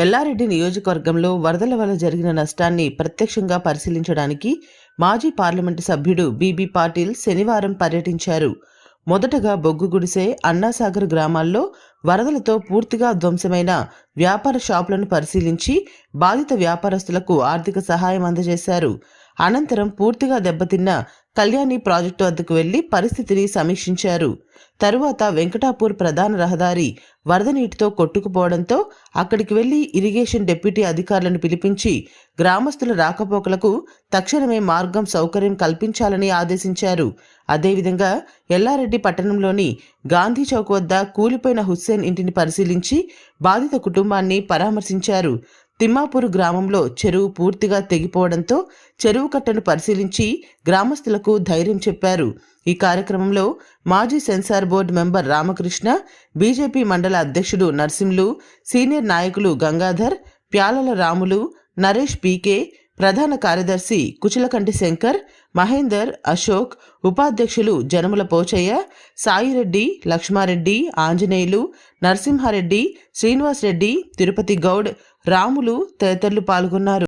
ఎల్లారెడ్డి నియోజకవర్గంలో వరదల వల్ల జరిగిన నష్టాన్ని ప్రత్యక్షంగా పరిశీలించడానికి మాజీ పార్లమెంటు సభ్యుడు బీబీ పాటిల్ శనివారం పర్యటించారు. మొదటగా బొగ్గుగుడిసె, అన్నాసాగర్ గ్రామాల్లో వరదలతో పూర్తిగా ధ్వంసమైన వ్యాపార షాపులను పరిశీలించి బాధిత వ్యాపారస్తులకు ఆర్థిక సహాయం అందజేశారు. అనంతరం పూర్తిగా దెబ్బతిన్న కళ్యాణి ప్రాజెక్టు వద్దకు వెళ్లి పరిస్థితిని సమీక్షించారు. తరువాత వెంకటాపూర్ ప్రధాన రహదారి వరద నీటితో కొట్టుకుపోవడంతో అక్కడికి వెళ్లి ఇరిగేషన్ డిప్యూటీ అధికారులను పిలిపించి గ్రామస్తుల రాకపోకలకు తక్షణమే మార్గం సౌకర్యం కల్పించాలని ఆదేశించారు. అదేవిధంగా ఎల్లారెడ్డి పట్టణంలోని గాంధీ చౌక్ వద్ద కూలిపోయిన హుస్సేన్ ఇంటిని పరిశీలించి బాధిత కుటుంబాన్ని పరామర్శించారు. తిమ్మాపూర్ గ్రామంలో చెరువు పూర్తిగా తెగిపోవడంతో చెరువు కట్టను పరిశీలించి గ్రామస్తులకు ధైర్యం చెప్పారు. ఈ కార్యక్రమంలో మాజీ censor board member Ramakrishna, BJP మండల అధ్యక్షుడు నర్సింలు, సీనియర్ నాయకులు గంగాధర్, ప్యాలల రాములు, నరేష్ పీకే, ప్రధాన కార్యదర్శి కుచలకంటి శంకర్, మహేందర్, అశోక్, ఉపాధ్యక్షులు జనముల పోచయ్య, సాయిరెడ్డి, లక్ష్మారెడ్డి, ఆంజనేయులు, నరసింహారెడ్డి, శ్రీనివాస్ రెడ్డి, తిరుపతి గౌడ్, రాములు తదితరులు పాల్గొన్నారు.